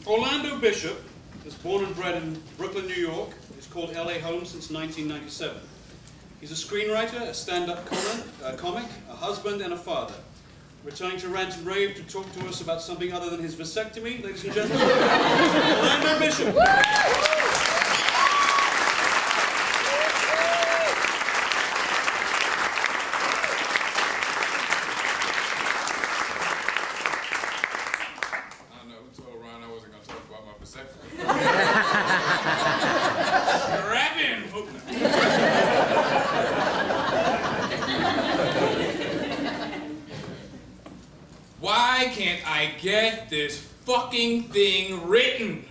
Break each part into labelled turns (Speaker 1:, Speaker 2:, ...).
Speaker 1: Orlando Bishop was born and bred in Brooklyn, New York. He's called LA home since 1997. He's a screenwriter, a stand-up comic, a husband, and a father. Returning to Rant and Rave to talk to us about something other than his vasectomy, ladies and gentlemen, Orlando Bishop.
Speaker 2: Why can't I get this fucking thing written?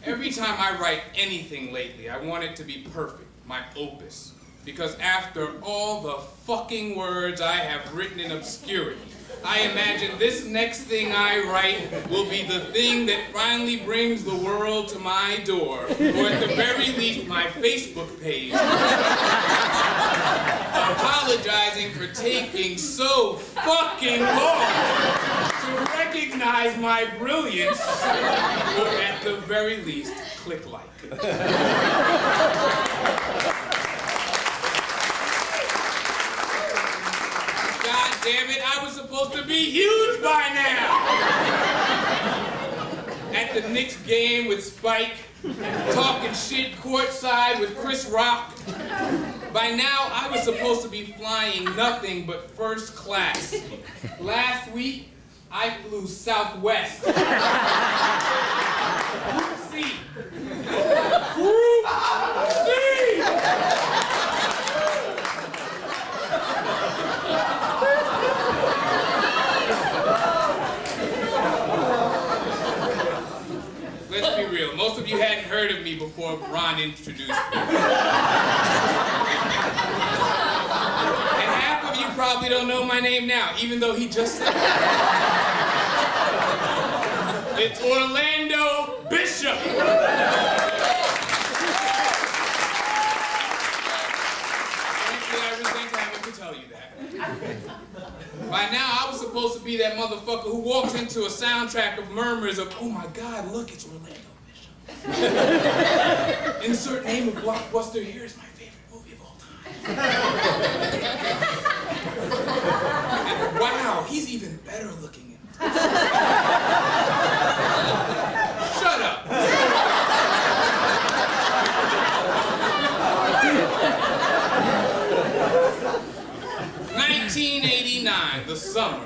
Speaker 2: Every time I write anything lately, I want it to be perfect, my opus. Because after all the fucking words I have written in obscurity, I imagine this next thing I write will be the thing that finally brings the world to my door, or at the very least my Facebook page, apologizing for taking so fucking long to recognize my brilliance, or at the very least, click like. God damn it, I was supposed to be huge by now! At the Knicks game with Spike, talking shit courtside with Chris Rock. By now, I was supposed to be flying nothing but first class. Last week, I flew Southwest. Group C. Group C! Let's be real, most of you hadn't heard of me before Ron introduced me. And half of you probably don't know my name now, even though he just said it. It's Orlando Bishop. Frankly, I resent having to tell you that. By now, I was supposed to be that motherfucker who walks into a soundtrack of murmurs of, oh my God, look, it's Orlando Bishop. Insert name of blockbuster, here's my favorite movie of all time. And wow, he's even better looking in this. Shut up. 1989, the summer.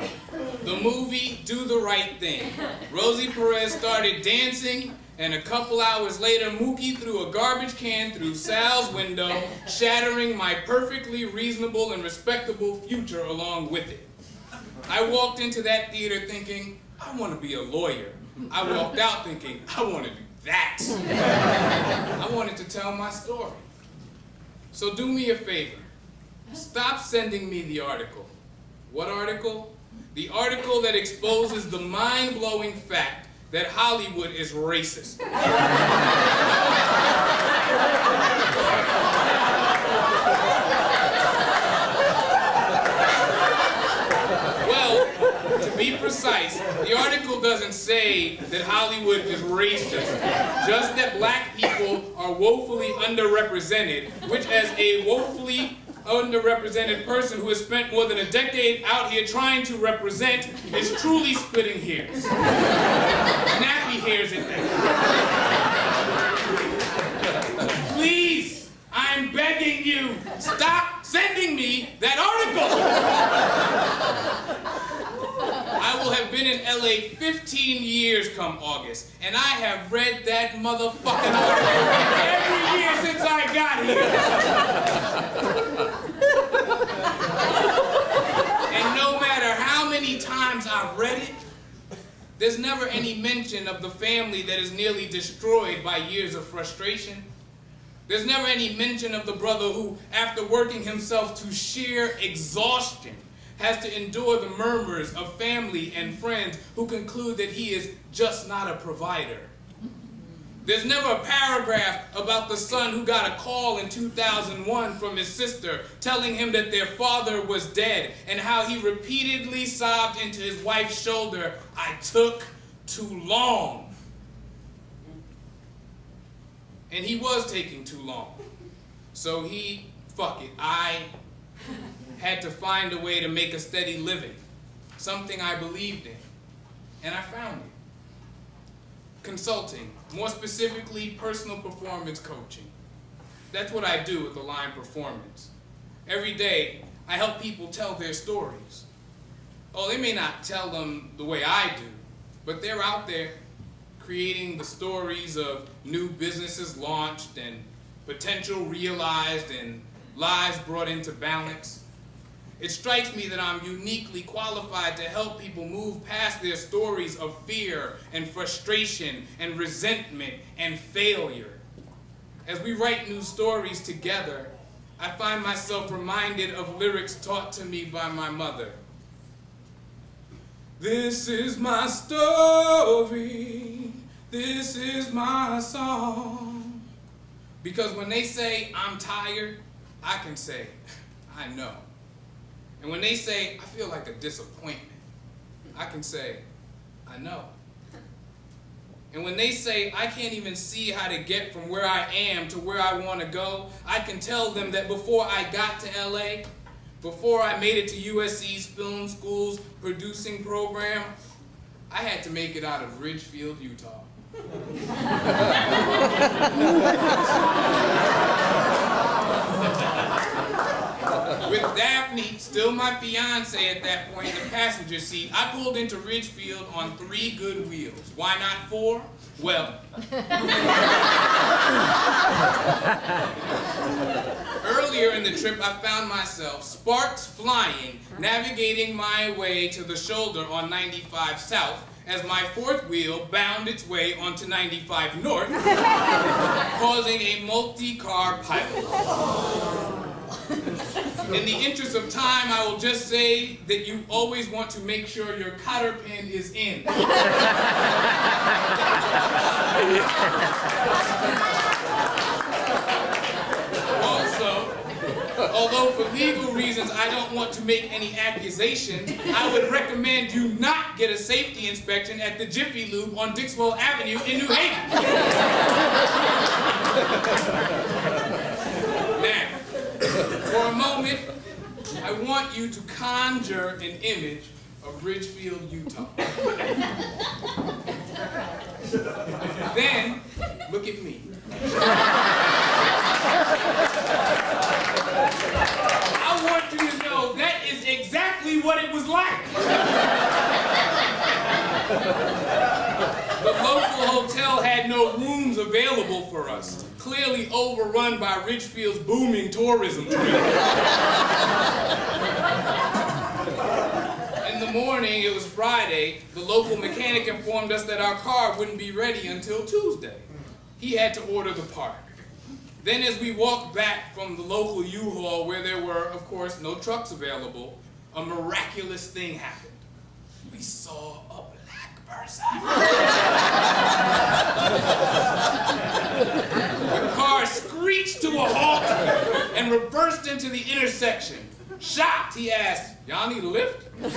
Speaker 2: The movie, Do the Right Thing. Rosie Perez started dancing, and a couple hours later, Mookie threw a garbage can through Sal's window, shattering my perfectly reasonable and respectable future along with it. I walked into that theater thinking, I want to be a lawyer. I walked out thinking, I want to do that. I wanted to tell my story. So do me a favor. Stop sending me the article. What article? The article that exposes the mind-blowing fact that Hollywood is racist. Well, to be precise, the article doesn't say that Hollywood is racist, just that black people are woefully underrepresented, which as a woefully underrepresented person who has spent more than a decade out here trying to represent is truly splitting hairs. Nappy hairs at that. Please, I'm begging you, stop sending me that article! I will have been in LA 15 years come August, and I have read that motherfucking article every year since I got here. And no matter how many times I've read it, there's never any mention of the family that is nearly destroyed by years of frustration. There's never any mention of the brother who, after working himself to sheer exhaustion, has to endure the murmurs of family and friends who conclude that he is just not a provider. There's never a paragraph about the son who got a call in 2001 from his sister telling him that their father was dead and how he repeatedly sobbed into his wife's shoulder, "I took too long." And he was taking too long. So I had to find a way to make a steady living, something I believed in, and I found it. Consulting, more specifically personal performance coaching. That's what I do with Align Performance. Every day, I help people tell their stories. Oh, they may not tell them the way I do, but they're out there creating the stories of new businesses launched and potential realized and lives brought into balance. It strikes me that I'm uniquely qualified to help people move past their stories of fear and frustration and resentment and failure. As we write new stories together, I find myself reminded of lyrics taught to me by my mother. This is my story, this is my song. Because when they say I'm tired, I can say, I know. And when they say, I feel like a disappointment, I can say, I know. And when they say, I can't even see how to get from where I am to where I want to go, I can tell them that before I got to LA, before I made it to USC's film school's producing program, I had to make it out of Ridgefield, Utah. With Daphne, still my fiance at that point, in the passenger seat, I pulled into Ridgefield on 3 good wheels. Why not 4? Well, earlier in the trip, I found myself, sparks flying, navigating my way to the shoulder on 95 South, as my 4th wheel bound its way onto 95 North, causing a multi-car pilot. In the interest of time, I will just say that you always want to make sure your cotter pin is in. Also, although for legal reasons I don't want to make any accusations, I would recommend you not get a safety inspection at the Jiffy Lube on Dixwell Avenue in New Haven. Now, for a moment, I want you to conjure an image of Ridgefield, Utah. Then, look at me. I want you to know that is exactly what it was like. The local hotel had no rooms available for us, clearly overrun by Ridgefield's booming tourism trade. In the morning, it was Friday, the local mechanic informed us that our car wouldn't be ready until Tuesday. He had to order the part. Then as we walked back from the local U-Haul where there were, of course, no trucks available, a miraculous thing happened. We saw a black person. The car screeched to a halt and reversed into the intersection. Shocked, he asked, "Y'all need a lift?" But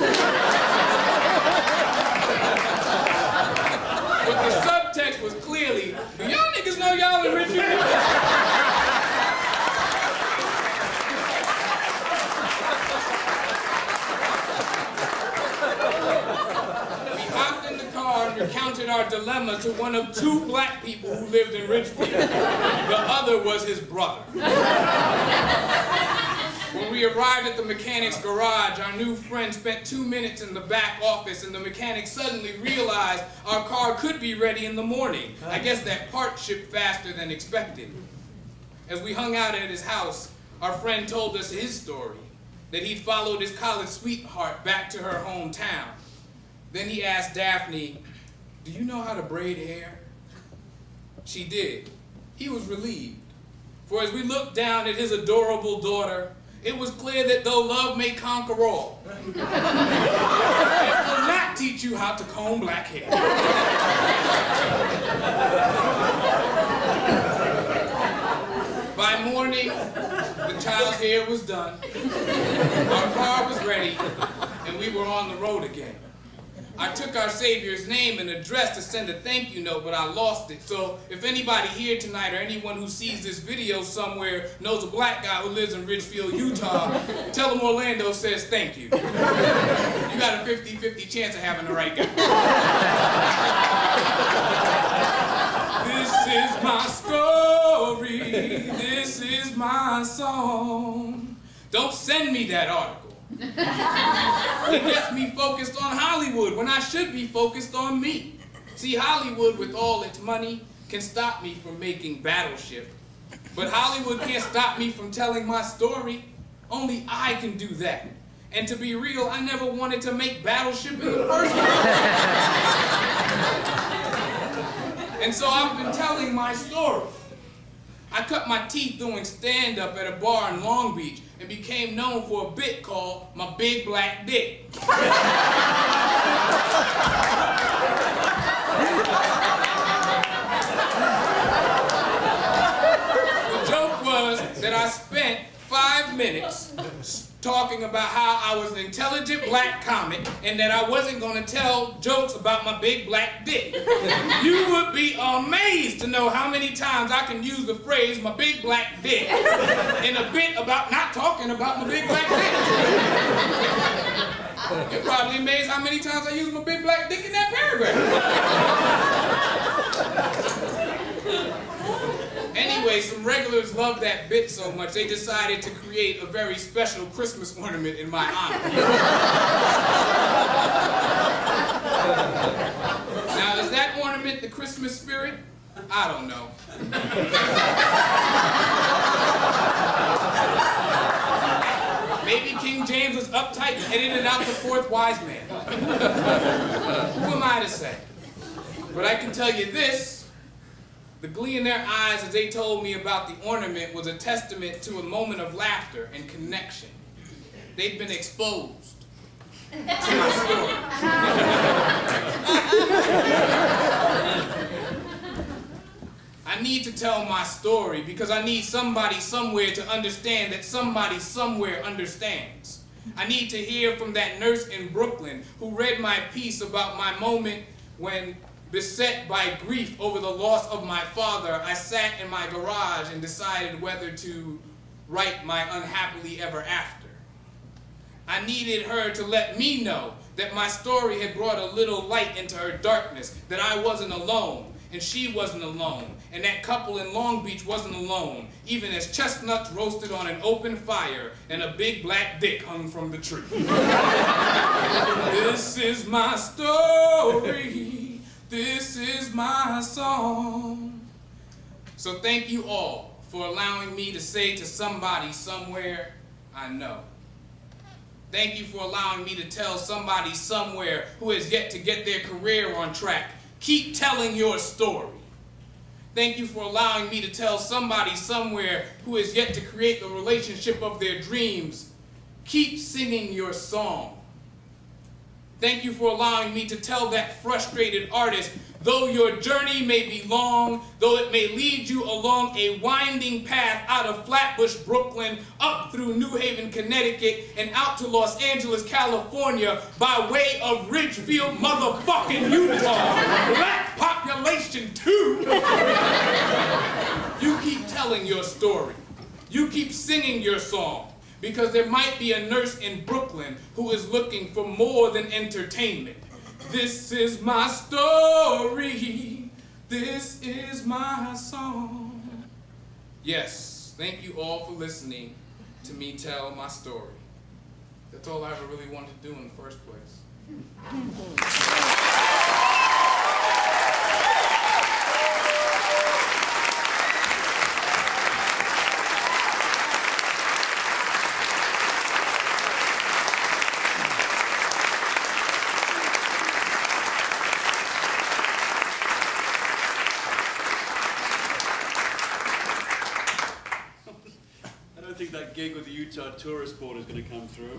Speaker 2: the subtext was clearly, "Do y'all niggas know y'all in Ridgefield?" Recounted our dilemma to one of 2 black people who lived in Ridgefield. The other was his brother. When we arrived at the mechanic's garage, our new friend spent 2 minutes in the back office, and the mechanic suddenly realized our car could be ready in the morning. I guess that part shipped faster than expected. As we hung out at his house, our friend told us his story, that he'd followed his college sweetheart back to her hometown. Then he asked Daphne, "Do you know how to braid hair?" She did. He was relieved. For as we looked down at his adorable daughter, it was clear that though love may conquer all, it will not teach you how to comb black hair. By morning, the child's hair was done, our car was ready, and we were on the road again. I took our Savior's name and address to send a thank you note, but I lost it. So if anybody here tonight or anyone who sees this video somewhere knows a black guy who lives in Ridgefield, Utah, tell him Orlando says thank you. You got a 50-50 chance of having the right guy. This is my story. This is my song. Don't send me that article. It gets me focused on Hollywood when I should be focused on me. See, Hollywood with all its money can stop me from making Battleship. But Hollywood can't stop me from telling my story. Only I can do that. And to be real, I never wanted to make Battleship in the first place. And so I've been telling my story. I cut my teeth doing stand-up at a bar in Long Beach and became known for a bit called My Big Black Dick. The joke was that I spent 5 minutes talking about how I was an intelligent black comic and that I wasn't going to tell jokes about my big black dick. You would be amazed to know how many times I can use the phrase my big black dick in a bit about not talking about my big black dick. You're probably amazed how many times I use my big black dick in that paragraph. Anyway, some regulars loved that bit so much, they decided to create a very special Christmas ornament in my honor. Now, is that ornament the Christmas spirit? I don't know. Maybe King James was uptight and edited out the fourth wise man. Who am I to say? But I can tell you this. The glee in their eyes as they told me about the ornament was a testament to a moment of laughter and connection. They'd been exposed to my story. I need to tell my story because I need somebody somewhere to understand that somebody somewhere understands. I need to hear from that nurse in Brooklyn who read my piece about my moment when, beset by grief over the loss of my father, I sat in my garage and decided whether to write my unhappily ever after. I needed her to let me know that my story had brought a little light into her darkness, that I wasn't alone, and she wasn't alone, and that couple in Long Beach wasn't alone, even as chestnuts roasted on an open fire and a big black dick hung from the tree. This is my story. This is my song. So thank you all for allowing me to say to somebody somewhere, I know. Thank you for allowing me to tell somebody somewhere who has yet to get their career on track, keep telling your story. Thank you for allowing me to tell somebody somewhere who has yet to create the relationship of their dreams, keep singing your song. Thank you for allowing me to tell that frustrated artist, though your journey may be long, though it may lead you along a winding path out of Flatbush, Brooklyn, up through New Haven, Connecticut, and out to Los Angeles, California, by way of Ridgefield, motherfucking Utah, black population too. You keep telling your story. You keep singing your song. Because there might be a nurse in Brooklyn who is looking for more than entertainment. This is my story. This is my song. Yes, thank you all for listening to me tell my story. That's all I ever really wanted to do in the first place.
Speaker 1: I don't think that gig with the Utah Tourist Board is going to come through.